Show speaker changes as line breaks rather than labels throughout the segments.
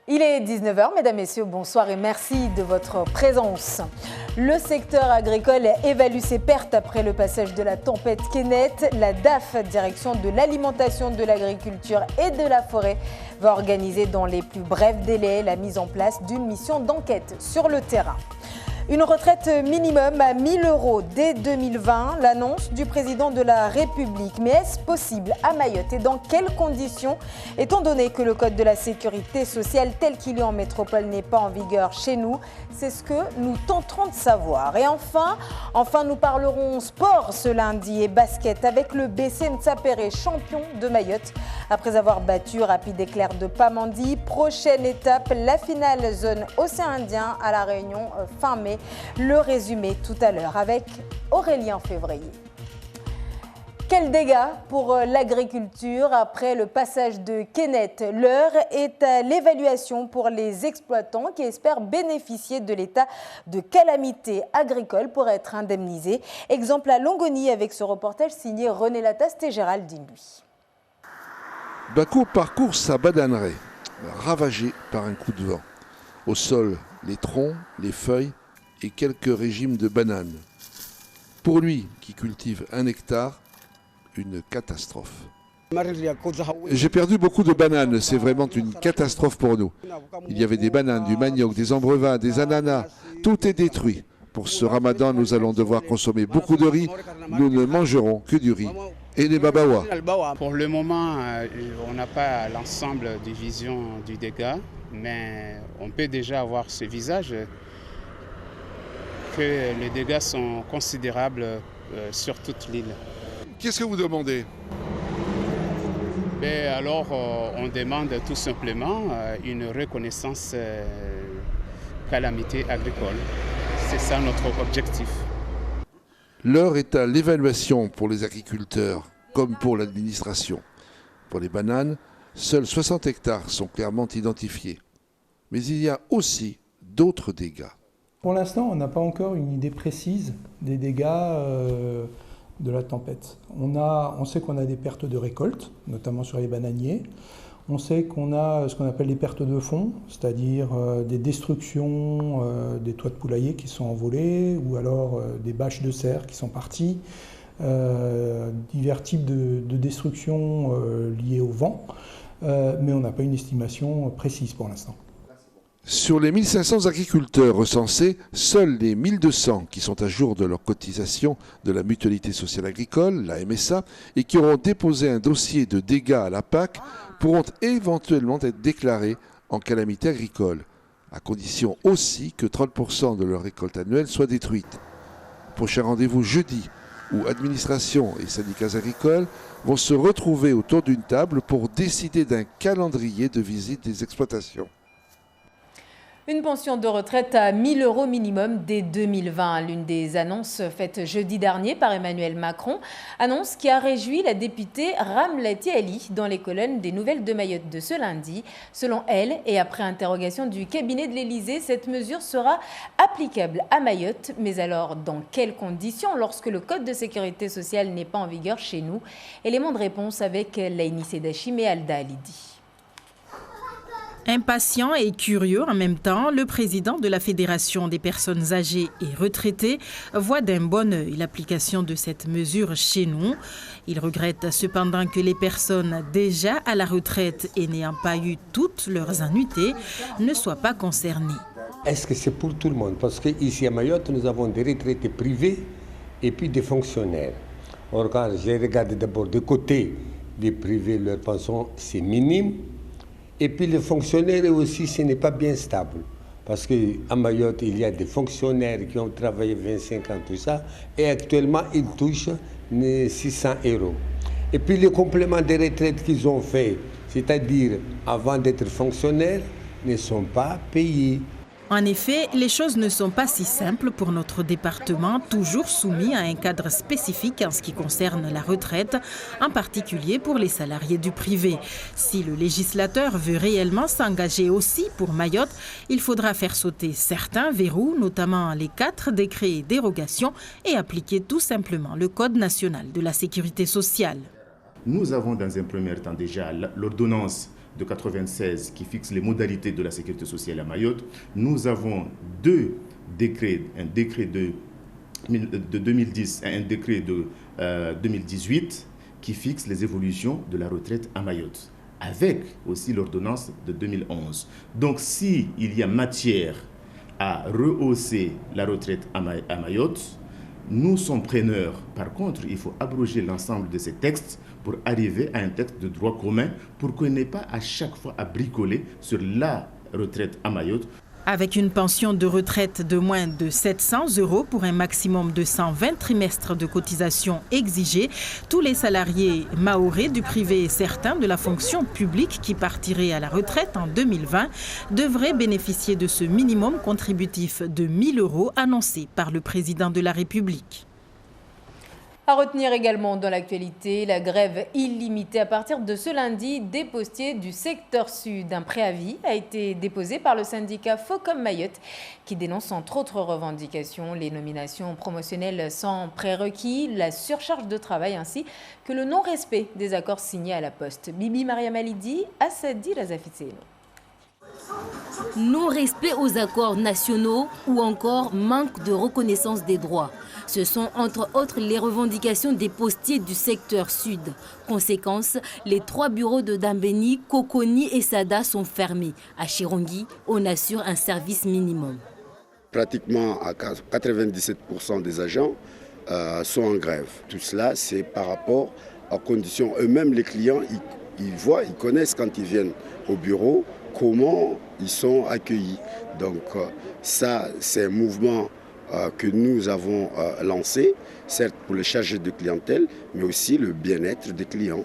Il est 19h, mesdames, messieurs, bonsoir et merci de votre présence. Le secteur agricole évalue ses pertes après le passage de la tempête Kenneth. La DAF, direction de l'alimentation, de l'agriculture et de la forêt, va organiser dans les plus brefs délais la mise en place d'une mission d'enquête sur le terrain. Une retraite minimum à 1 000 € dès 2020, l'annonce du président de la République. Mais est-ce possible à Mayotte et dans quelles conditions, étant donné que le code de la sécurité sociale tel qu'il est en métropole n'est pas en vigueur chez nous? C'est ce que nous tenterons de savoir. Et enfin, nous parlerons sport ce lundi et basket avec le BC Nsapéré, champion de Mayotte. Après avoir battu Rapide Éclair de Pamandie, prochaine étape, la finale zone Océan Indien à La Réunion fin mai. Le résumé tout à l'heure avec Aurélien Février. Quels dégâts pour l'agriculture après le passage de Kenneth? L'heure est à l'évaluation pour les exploitants qui espèrent bénéficier de l'état de calamité agricole pour être indemnisés. Exemple à Longoni avec ce reportage signé René Lataste et Géraldine Lui.
Bako parcourt sa bananerie, ravagée par un coup de vent. Au sol, les troncs, les feuilles et quelques régimes de bananes. Pour lui, qui cultive 1 hectare, une catastrophe. J'ai perdu beaucoup de bananes, c'est vraiment une catastrophe pour nous. Il y avait des bananes, du manioc, des ambrevins, des ananas, tout est détruit. Pour ce ramadan, nous allons devoir consommer beaucoup de riz, nous ne mangerons que du riz et des babawa.
Pour le moment, on n'a pas l'ensemble des visions du dégât, mais on peut déjà avoir ce visage que les dégâts sont considérables sur toute l'île.
Qu'est-ce que vous demandez?
Alors, on demande tout simplement une reconnaissance calamité agricole. C'est ça notre objectif.
L'heure est à l'évaluation pour les agriculteurs, comme pour l'administration. Pour les bananes, seuls 60 hectares sont clairement identifiés. Mais il y a aussi d'autres dégâts.
Pour l'instant, on n'a pas encore une idée précise des dégâts de la tempête. On sait qu'on a des pertes de récolte, notamment sur les bananiers. On sait qu'on a ce qu'on appelle les pertes de fond, c'est-à-dire des destructions des toits de poulailler qui sont envolés, ou alors des bâches de serre qui sont parties, divers types de destructions liées au vent, mais on n'a pas une estimation précise pour l'instant.
Sur les 1500 agriculteurs recensés, seuls les 1200 qui sont à jour de leur cotisation de la Mutualité sociale agricole, la MSA, et qui auront déposé un dossier de dégâts à la PAC pourront éventuellement être déclarés en calamité agricole, à condition aussi que 30% de leur récolte annuelle soit détruite. Prochain rendez-vous jeudi, où administration et syndicats agricoles vont se retrouver autour d'une table pour décider d'un calendrier de visite des exploitations.
Une pension de retraite à 1 000 € minimum dès 2020, l'une des annonces faites jeudi dernier par Emmanuel Macron, annonce qui a réjoui la députée Ramlati Ali dans les colonnes des Nouvelles de Mayotte de ce lundi. Selon elle, et après interrogation du cabinet de l'Élysée, cette mesure sera applicable à Mayotte. Mais alors, dans quelles conditions lorsque le Code de sécurité sociale n'est pas en vigueur chez nous? Élément de réponse avec Laïni Sedachim et Alda Alidi.
Impatient et curieux en même temps, le président de la Fédération des personnes âgées et retraitées voit d'un bon œil l'application de cette mesure chez nous. Il regrette cependant que les personnes déjà à la retraite et n'ayant pas eu toutes leurs annuités ne soient pas concernées.
Est-ce que c'est pour tout le monde? Parce qu'ici à Mayotte, nous avons des retraités privés et puis des fonctionnaires. Or, quand j'ai regardé d'abord de côté des privés, leur pension, c'est minime. Et puis les fonctionnaires aussi, ce n'est pas bien stable. Parce qu'à Mayotte, il y a des fonctionnaires qui ont travaillé 25 ans, tout ça, et actuellement, ils touchent 600 €. Et puis les compléments de retraite qu'ils ont faits, c'est-à-dire avant d'être fonctionnaires, ne sont pas payés.
En effet, les choses ne sont pas si simples pour notre département, toujours soumis à un cadre spécifique en ce qui concerne la retraite, en particulier pour les salariés du privé. Si le législateur veut réellement s'engager aussi pour Mayotte, il faudra faire sauter certains verrous, notamment les 4 décrets et dérogations, et appliquer tout simplement le Code national de la sécurité sociale.
Nous avons dans un premier temps déjà l'ordonnance de 1996 qui fixe les modalités de la sécurité sociale à Mayotte. Nous avons deux décrets, un décret de 2010 et un décret de 2018 qui fixent les évolutions de la retraite à Mayotte, avec aussi l'ordonnance de 2011. Donc s'il y a matière à rehausser la retraite à Mayotte, nous sommes preneurs. Par contre, il faut abroger l'ensemble de ces textes pour arriver à un texte de droit commun pour qu'on n'ait pas à chaque fois à bricoler sur la retraite à Mayotte.
Avec une pension de retraite de moins de 700 € pour un maximum de 120 trimestres de cotisation exigés, tous les salariés mahorais du privé et certains de la fonction publique qui partiraient à la retraite en 2020 devraient bénéficier de ce minimum contributif de 1 000 € annoncé par le président de la République.
À retenir également dans l'actualité, la grève illimitée à partir de ce lundi des postiers du secteur sud. Un préavis a été déposé par le syndicat Focom Mayotte qui dénonce entre autres revendications les nominations promotionnelles sans prérequis, la surcharge de travail ainsi que le non-respect des accords signés à la Poste. Bibi Mariam Alidi, Assadi Razafitseno.
Non-respect aux accords nationaux ou encore manque de reconnaissance des droits. Ce sont entre autres les revendications des postiers du secteur sud. Conséquence, les 3 bureaux de Dambéni, Kokoni et Sada sont fermés. À Chirongi, on assure un service minimum.
Pratiquement à 97% des agents sont en grève. Tout cela, c'est par rapport aux conditions. Eux-mêmes, les clients, ils connaissent quand ils viennent au bureau comment ils sont accueillis. Donc ça, c'est un mouvement que nous avons lancé, certes pour les chargés de clientèle, mais aussi le bien-être des clients.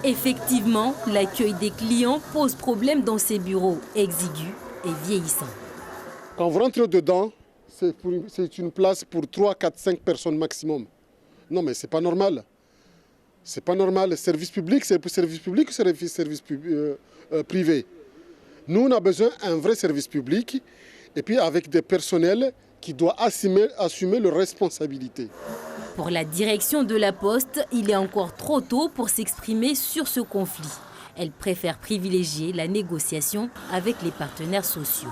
Effectivement, l'accueil des clients pose problème dans ces bureaux exigus et vieillissants.
Quand vous rentrez dedans, c'est une place pour 3, 4, 5 personnes maximum. Non mais c'est pas normal. C'est pas normal. Le service public, c'est pour service public ou service privé. Nous, on a besoin d'un vrai service public et puis avec des personnels qui doivent assumer leurs responsabilités.
Pour la direction de la Poste, il est encore trop tôt pour s'exprimer sur ce conflit. Elle préfère privilégier la négociation avec les partenaires sociaux.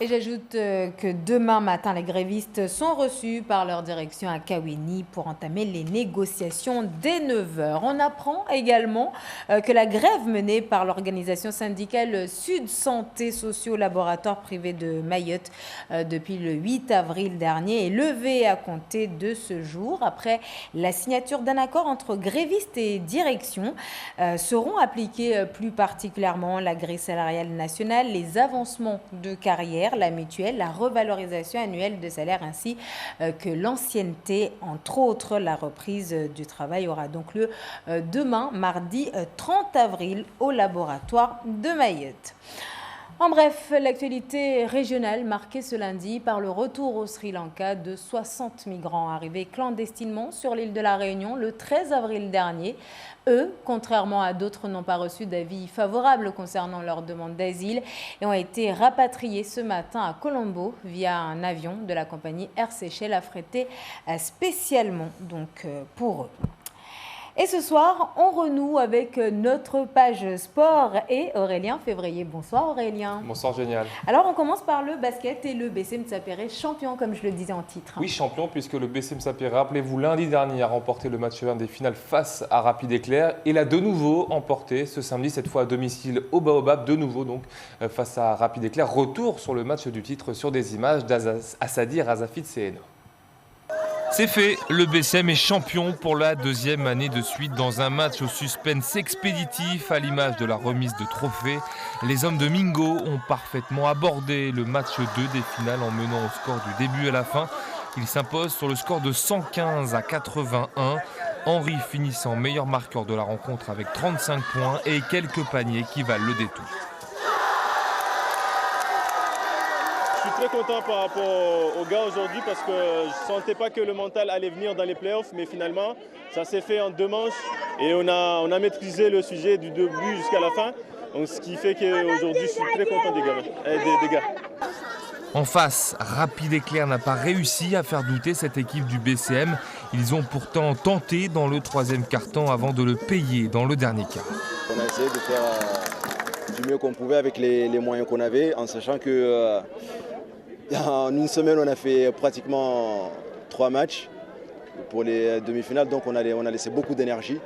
Et j'ajoute que demain matin, les grévistes sont reçus par leur direction à Kawini pour entamer les négociations dès 9h. On apprend également que la grève menée par l'organisation syndicale Sud Santé Socio Laboratoire privé de Mayotte depuis le 8 avril dernier est levée à compter de ce jour. Après la signature d'un accord entre grévistes et direction, seront appliquées plus particulièrement la grille salariale nationale, les avancements de carrière, la mutuelle, la revalorisation annuelle de salaire ainsi que l'ancienneté. Entre autres, la reprise du travail aura donc lieu demain, mardi 30 avril, au laboratoire de Mayotte. En bref, l'actualité régionale marquée ce lundi par le retour au Sri Lanka de 60 migrants arrivés clandestinement sur l'île de la Réunion le 13 avril dernier. Eux, contrairement à d'autres, n'ont pas reçu d'avis favorable concernant leur demande d'asile et ont été rapatriés ce matin à Colombo via un avion de la compagnie Air Seychelles affrété spécialement donc pour eux. Et ce soir, on renoue avec notre page sport et Aurélien Février. Bonsoir Aurélien.
Bonsoir Génial.
Alors on commence par le basket et le BCM Sapere champion comme je le disais en titre.
Oui, champion puisque le BCM Sapere, rappelez-vous, lundi dernier a remporté le match 1 des finales face à Rapide Éclair et l'a de nouveau emporté ce samedi, cette fois à domicile au Baobab, de nouveau donc face à Rapide Éclair. Retour sur le match du titre sur des images d'Assadi Razafitseno.
C'est fait, le BCM est champion pour la 2e année de suite dans un match au suspense expéditif à l'image de la remise de trophée. Les hommes de Mingo ont parfaitement abordé le match 2 des finales en menant au score du début à la fin. Ils s'imposent sur le score de 115 à 81. Henry finissant meilleur marqueur de la rencontre avec 35 points et quelques paniers qui valent le détour.
Je suis très content par rapport aux gars aujourd'hui parce que je ne sentais pas que le mental allait venir dans les playoffs, mais finalement ça s'est fait en 2 manches et on a maîtrisé le sujet du début jusqu'à la fin. Donc, ce qui fait qu'aujourd'hui je suis très content des gars.
En face, Rapide Éclair n'a pas réussi à faire douter cette équipe du BCM. Ils ont pourtant tenté dans le 3e quart-temps avant de le payer dans le dernier quart.
On a essayé de faire du mieux qu'on pouvait avec les moyens qu'on avait, en sachant que en une semaine, on a fait pratiquement 3 matchs pour les demi-finales, donc on a laissé beaucoup d'énergie.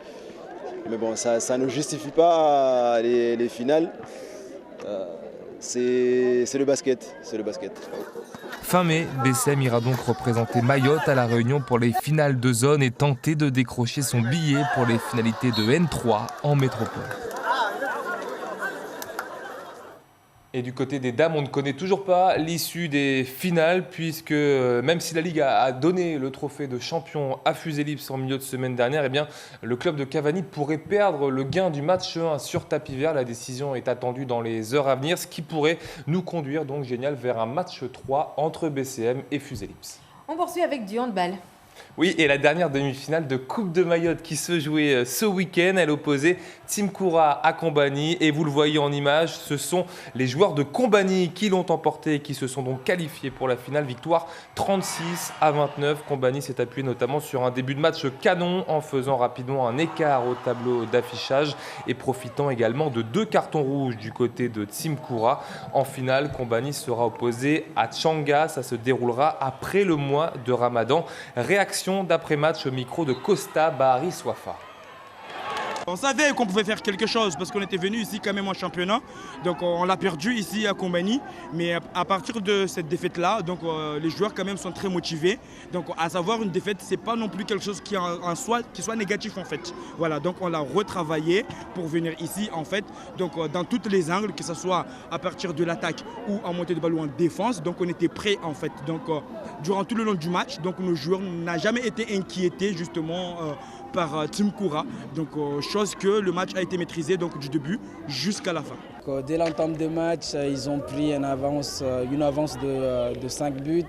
Mais bon, ça ne justifie pas les finales. C'est le basket,
Fin mai, BCM ira donc représenter Mayotte à La Réunion pour les finales de zone et tenter de décrocher son billet pour les finalités de N3 en métropole.
Et du côté des dames, on ne connaît toujours pas l'issue des finales puisque même si la Ligue a donné le trophée de champion à Fuselips en milieu de semaine dernière, eh bien, le club de Cavani pourrait perdre le gain du match 1 sur tapis vert. La décision est attendue dans les heures à venir, ce qui pourrait nous conduire donc génial vers un match 3 entre BCM et Fuselips.
On poursuit avec du handball.
Oui, et la dernière demi-finale de Coupe de Mayotte qui se jouait ce week-end, elle opposait Team Koura à Combani. Et vous le voyez en image, ce sont les joueurs de Combani qui l'ont emporté et qui se sont donc qualifiés pour la finale. Victoire 36-29. Combani s'est appuyé notamment sur un début de match canon en faisant rapidement un écart au tableau d'affichage et profitant également de 2 cartons rouges du côté de Team Koura. En finale, Combani sera opposé à Tchanga. Ça se déroulera après le mois de Ramadan. Réaction d'après-match au micro de Costa Bahari Swafa.
On savait qu'on pouvait faire quelque chose parce qu'on était venu ici quand même en championnat. Donc on l'a perdu ici à Combani. Mais à partir de cette défaite-là, donc les joueurs quand même sont très motivés. Donc à savoir une défaite, c'est pas non plus quelque chose qui en soi qui soit négatif en fait. Voilà, donc on l'a retravaillé pour venir ici en fait. Donc dans tous les angles, que ce soit à partir de l'attaque ou en montée de balle ou en défense. Donc on était prêts en fait. Donc durant tout le long du match, donc nos joueurs n'ont jamais été inquiétés justement par Team Koura. Donc chose que le match a été maîtrisé donc du début jusqu'à la fin.
Dès l'entame de match, ils ont pris une avance de 5 buts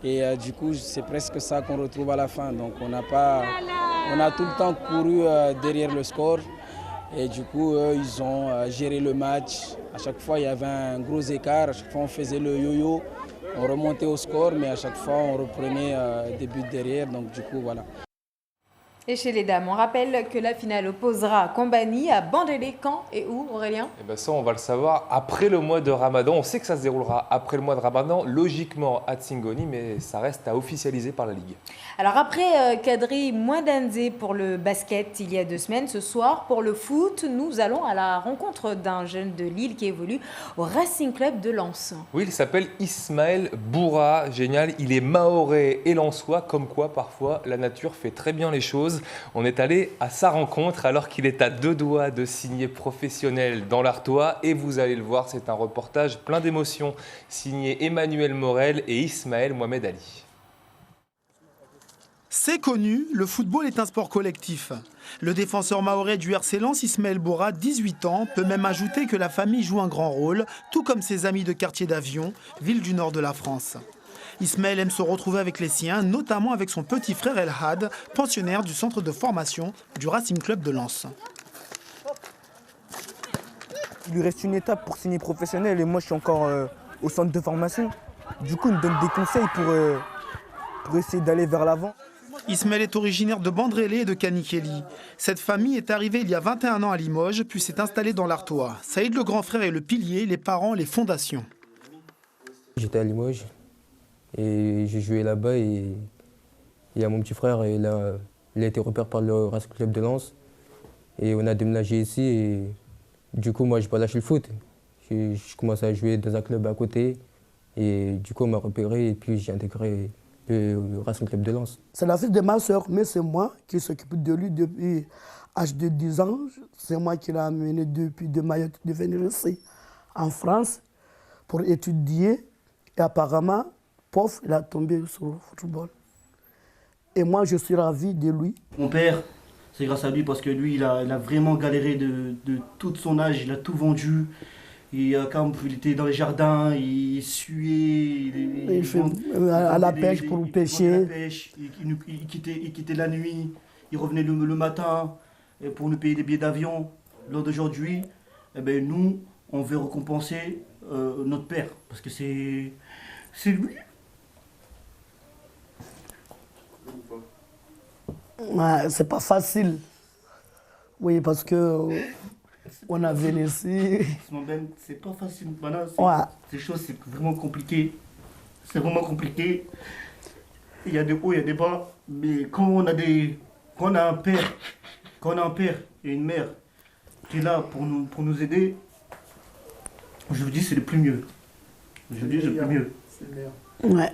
et du coup c'est presque ça qu'on retrouve à la fin. Donc on a tout le temps couru derrière le score et du coup ils ont géré le match. À chaque fois il y avait un gros écart, à chaque fois on faisait le yo-yo, on remontait au score mais à chaque fois on reprenait des buts derrière. Donc du coup voilà.
Et chez les dames, on rappelle que la finale opposera Combani à Bandélé, quand et où, Aurélien ?
Et bien ça, on va le savoir après le mois de Ramadan. On sait que ça se déroulera après le mois de Ramadan, logiquement à Tsingoni, mais ça reste à officialiser par la Ligue.
Alors après Kadri Mouadanzé pour le basket il y a 2 semaines, ce soir pour le foot, nous allons à la rencontre d'un jeune de Lille qui évolue au Racing Club de Lens.
Oui, il s'appelle Ismaël Boura, génial, il est mahorais et lensois, comme quoi parfois la nature fait très bien les choses. On est allé à sa rencontre alors qu'il est à 2 doigts de signer professionnel dans l'Artois et vous allez le voir, c'est un reportage plein d'émotions signé Emmanuel Morel et Ismaël Mohamed Ali.
C'est connu, le football est un sport collectif. Le défenseur mahorais du RC Lens, Ismaël Boura, 18 ans, peut même ajouter que la famille joue un grand rôle, tout comme ses amis de quartier d'Avion, ville du nord de la France. Ismaël aime se retrouver avec les siens, notamment avec son petit frère El Had, pensionnaire du centre de formation du Racing Club de Lens.
Il lui reste une étape pour signer professionnel et moi je suis encore au centre de formation. Du coup, il me donne des conseils pour essayer d'aller vers l'avant.
Ismaël est originaire de Bandrélé et de Kanikeli. Cette famille est arrivée il y a 21 ans à Limoges, puis s'est installée dans l'Artois. Saïd, le grand frère, est le pilier, les parents, les fondations.
J'étais à Limoges. Et j'ai joué là-bas et il y a mon petit frère, il a été repéré par le Racing Club de Lens. Et on a déménagé ici et du coup moi j'ai pas lâché le foot. Je commençais à jouer dans un club à côté et du coup on m'a repéré et puis j'ai intégré le Racing Club de Lens.
C'est la fille de ma soeur, mais c'est moi qui s'occupe de lui depuis l'âge de 10 ans. C'est moi qui l'ai amené depuis de Mayotte de venir ici en France pour étudier et apparemment il a tombé sur le football. Et moi, je suis ravi de lui.
Mon père, c'est grâce à lui parce que lui, il a vraiment galéré de tout son âge. Il a tout vendu. Et quand il était dans les jardins, il suait.
Il fait à la pêche pour pêcher.
Il quittait la nuit. Il revenait le matin pour nous payer des billets d'avion. Lors d'aujourd'hui, nous, on veut récompenser notre père. Parce que c'est lui.
Ouais, c'est pas facile. Oui, parce que On a Vénétie.
C'est pas facile. Maintenant,
Ouais.
ces choses, c'est vraiment compliqué. C'est vraiment compliqué. Il y a des hauts, il y a des bas. Mais quand on a un père et une mère qui est là pour nous aider, je vous dis, c'est le plus mieux. Je vous dis, c'est le plus mieux.
C'est le meilleur. Ouais.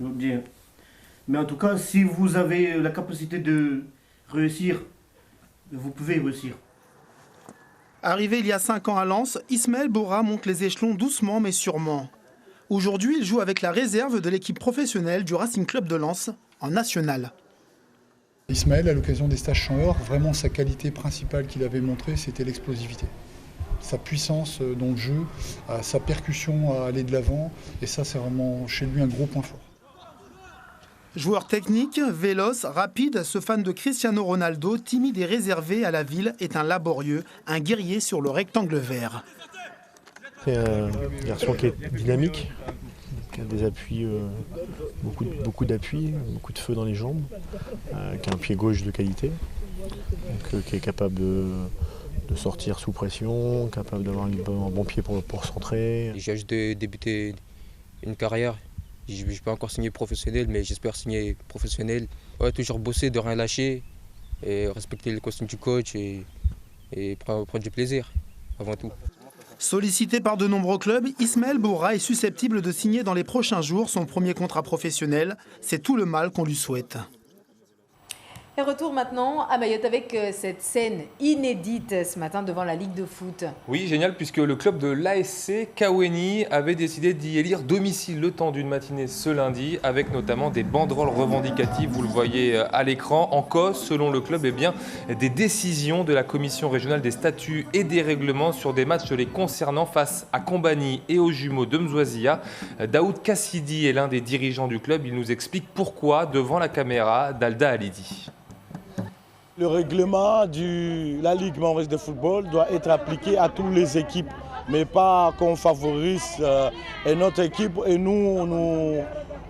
Je vous dis. Mais en tout cas, si vous avez la capacité de réussir, vous pouvez réussir.
Arrivé il y a 5 ans à Lens, Ismaël Bora monte les échelons doucement mais sûrement. Aujourd'hui, il joue avec la réserve de l'équipe professionnelle du Racing Club de Lens en national.
Ismaël, à l'occasion des stages Champ-Or, vraiment sa qualité principale qu'il avait montrée, c'était l'explosivité. Sa puissance dans le jeu, sa percussion à aller de l'avant, et ça c'est vraiment chez lui un gros point fort.
Joueur technique, véloce, rapide, ce fan de Cristiano Ronaldo, timide et réservé à la ville, est un laborieux, un guerrier sur le rectangle vert.
C'est un garçon qui est dynamique, qui a des appuis, beaucoup d'appuis, beaucoup de feu dans les jambes, qui a un pied gauche de qualité, donc, qui est capable de sortir sous pression, capable d'avoir un bon pied pour centrer.
J'ai juste débuté une carrière. Je ne vais pas encore signer professionnel, mais j'espère signer professionnel. Ouais, toujours bosser, de rien lâcher, et respecter les consignes du coach et prendre du plaisir, avant tout.
Sollicité par de nombreux clubs, Ismaël Bora est susceptible de signer dans les prochains jours son premier contrat professionnel. C'est tout le mal qu'on lui souhaite.
Et retour maintenant à Mayotte avec cette scène inédite ce matin devant la Ligue de foot.
Oui, génial, puisque le club de l'ASC Kaweni avait décidé d'y élire domicile le temps d'une matinée ce lundi, avec notamment des banderoles revendicatives, vous le voyez à l'écran. En cause, selon le club, des décisions de la commission régionale des statuts et des règlements sur des matchs les concernant face à Kombani et aux jumeaux de Mzouazia. Daoud Kassidi est l'un des dirigeants du club. Il nous explique pourquoi devant la caméra d'Alda Halidi.
Le règlement de la Ligue maurice de football doit être appliqué à toutes les équipes, mais pas qu'on favorise notre équipe et on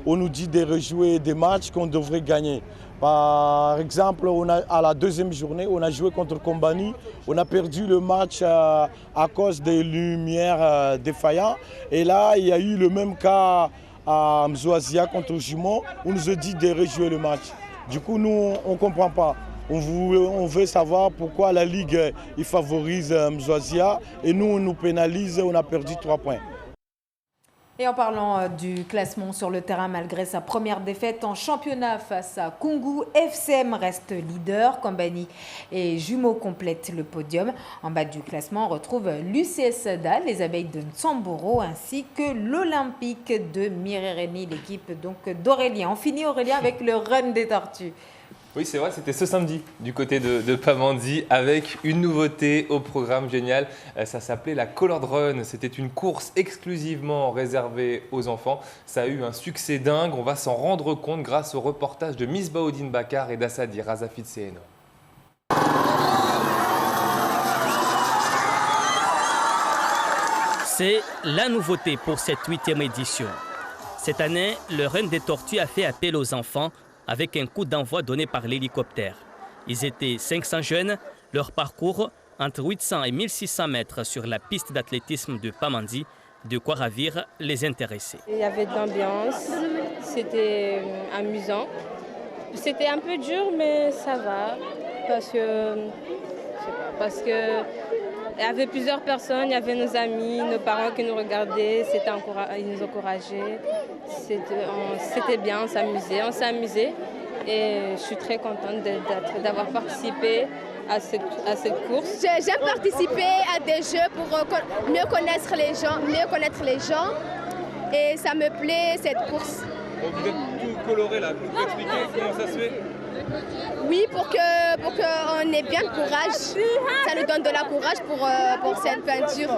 nous dit de rejouer des matchs qu'on devrait gagner. Par exemple, à la deuxième journée, on a joué contre Kombani, on a perdu le match à cause des lumières défaillantes. Et là, il y a eu le même cas à Mzouazia contre Jumeaux, on nous a dit de rejouer le match. Du coup, nous, on ne comprend pas. On veut savoir pourquoi la Ligue il favorise Mzouazia et nous, on nous pénalise, on a perdu 3 points.
Et en parlant du classement sur le terrain, malgré sa première défaite en championnat face à Koungou, FCM reste leader. Kombani et Jumeaux complètent le podium. En bas du classement, on retrouve l'UCS Dal, les Abeilles de Nsamboro, ainsi que l'Olympique de Mirereni, l'équipe d'Aurélien. On finit, Aurélien, avec le run des Tortues.
Oui, c'est vrai, c'était ce samedi du côté de Pamandzi avec une nouveauté au programme génial. Ça s'appelait la Colored Run. C'était une course exclusivement réservée aux enfants. Ça a eu un succès dingue. On va s'en rendre compte grâce au reportage de Miss Baoudine Bakar et d'Assadi Razafit Seheno.
C'est la nouveauté pour cette 8e édition. Cette année, le Run des Tortues a fait appel aux enfants avec un coup d'envoi donné par l'hélicoptère. Ils étaient 500 jeunes, leur parcours entre 800 et 1600 mètres sur la piste d'athlétisme de Pamandzi, de quoi ravir les intéressés.
Il y avait de l'ambiance, c'était amusant. C'était un peu dur, mais ça va, parce que il y avait plusieurs personnes, il y avait nos amis, nos parents qui nous regardaient, ils nous encourageaient. C'était bien, on s'est amusé. Et je suis très contente d'avoir participé à cette course.
J'ai participé à des jeux pour mieux connaître les gens. Et ça me plaît, cette course.
Donc vous êtes tout coloré là, vous pouvez expliquer comment ça se fait ?
Oui, pour qu'on ait bien de courage. Ça nous donne de la courage pour cette peinture.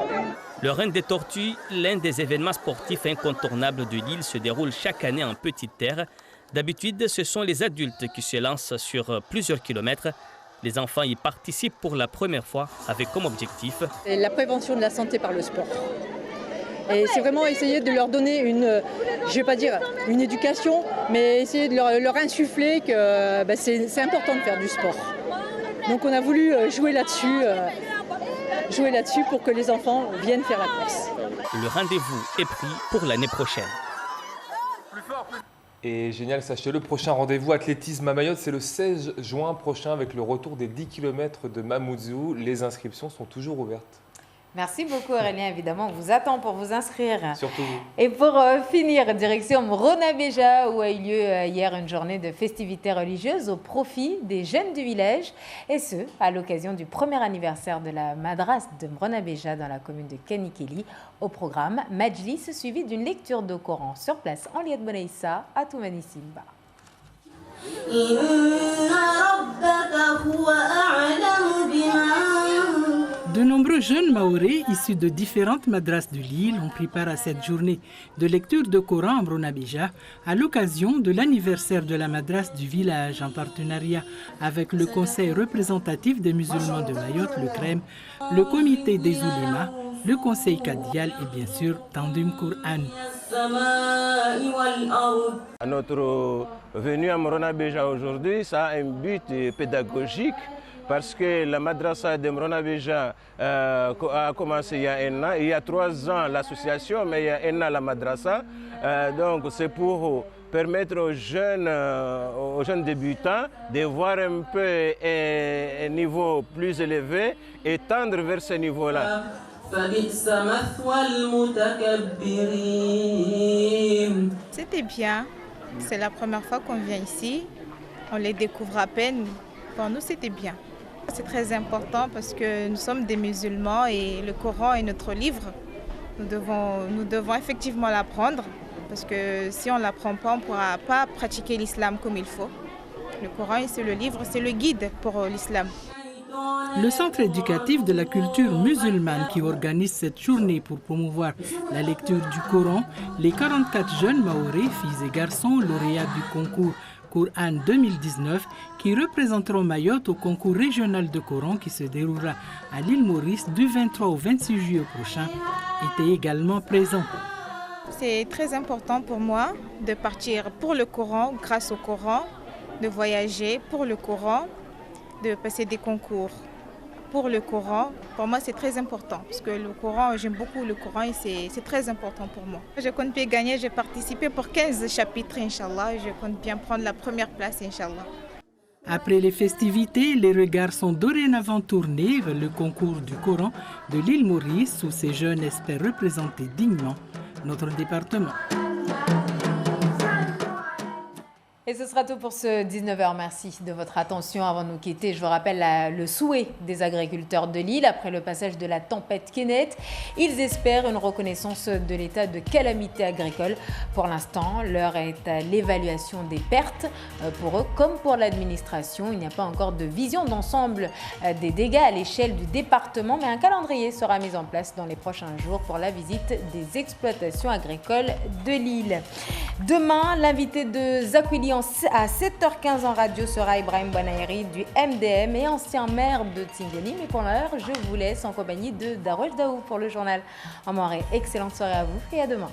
Le Run des Tortues, l'un des événements sportifs incontournables de l'île, se déroule chaque année en petite terre. D'habitude, ce sont les adultes qui se lancent sur plusieurs kilomètres. Les enfants y participent pour la première fois avec comme objectif
la prévention de la santé par le sport. Et c'est vraiment essayer de leur donner je vais pas dire une éducation, mais essayer de leur insuffler que c'est important de faire du sport. Donc on a voulu jouer là-dessus pour que les enfants viennent faire la course.
Le rendez-vous est pris pour l'année prochaine.
Et génial, sachez le prochain rendez-vous athlétisme à Mayotte, c'est le 16 juin prochain avec le retour des 10 km de Mamoudzou. Les inscriptions sont toujours ouvertes.
Merci beaucoup Aurélien, évidemment, on vous attend pour vous inscrire.
Surtout vous.
Et pour finir, direction Mrona-Beja où a eu lieu hier une journée de festivités religieuses au profit des jeunes du village. Et ce, à l'occasion du premier anniversaire de la madrase de Mrona-Beja dans la commune de Kanikeli. Au programme, Majlis suivi d'une lecture de Coran sur place en Liad Bonaïssa à Toumani Simba.
De nombreux jeunes Mahorais issus de différentes madrases de l'île ont pris part à cette journée de lecture de Coran à Mrona-Beja à l'occasion de l'anniversaire de la madrase du village en partenariat avec le Conseil représentatif des musulmans de Mayotte, le CREM, le Comité des oulémas, le Conseil Kadial et bien sûr Tandem Coran.
Notre venue à Mrona-Beja aujourd'hui, ça a un but pédagogique parce que la madrasa de Mrona-Beja a commencé il y a un an. Il y a 3 ans l'association, mais il y a un an la madrasa. Donc c'est pour permettre aux jeunes débutants de voir un peu un niveau plus élevé et tendre vers ce niveau-là.
C'était bien. C'est la première fois qu'on vient ici. On les découvre à peine. Pour nous, c'était bien. C'est très important parce que nous sommes des musulmans et le Coran est notre livre. Nous devons effectivement l'apprendre parce que si on ne l'apprend pas, on ne pourra pas pratiquer l'islam comme il faut. Le Coran, c'est le livre, c'est le guide pour l'islam.
Le centre éducatif de la culture musulmane qui organise cette journée pour promouvoir la lecture du Coran, les 44 jeunes Mahorais, filles et garçons, lauréats du concours Coran 2019 qui représenteront Mayotte au concours régional de Coran qui se déroulera à l'île Maurice du 23 au 26 juillet prochain, étaient également présents.
C'est très important pour moi de partir pour le Coran, grâce au Coran, de voyager pour le Coran, de passer des concours pour le Coran. Pour moi, c'est très important parce que le Coran, j'aime beaucoup le Coran et c'est très important pour moi. Je compte bien gagner, j'ai participé pour 15 chapitres, Inch'Allah, et je compte bien prendre la première place, Inch'Allah.
Après les festivités, les regards sont dorénavant tournés vers le concours du Coran de l'île Maurice où ces jeunes espèrent représenter dignement notre département.
Et ce sera tout pour ce 19h. Merci de votre attention. Avant de nous quitter, je vous rappelle le souhait des agriculteurs de l'île après le passage de la tempête Kenneth. Ils espèrent une reconnaissance de l'état de calamité agricole. Pour l'instant, l'heure est à l'évaluation des pertes. Pour eux, comme pour l'administration, il n'y a pas encore de vision d'ensemble des dégâts à l'échelle du département, mais un calendrier sera mis en place dans les prochains jours pour la visite des exploitations agricoles de l'île. Demain, l'invité de Zakwili à 7h15 en radio sera Ibrahim Bonaeri du MDM et ancien maire de Tingoni. Mais pour l'heure, je vous laisse en compagnie de Darouche Daou pour le journal. En Morée, excellente soirée à vous et à demain.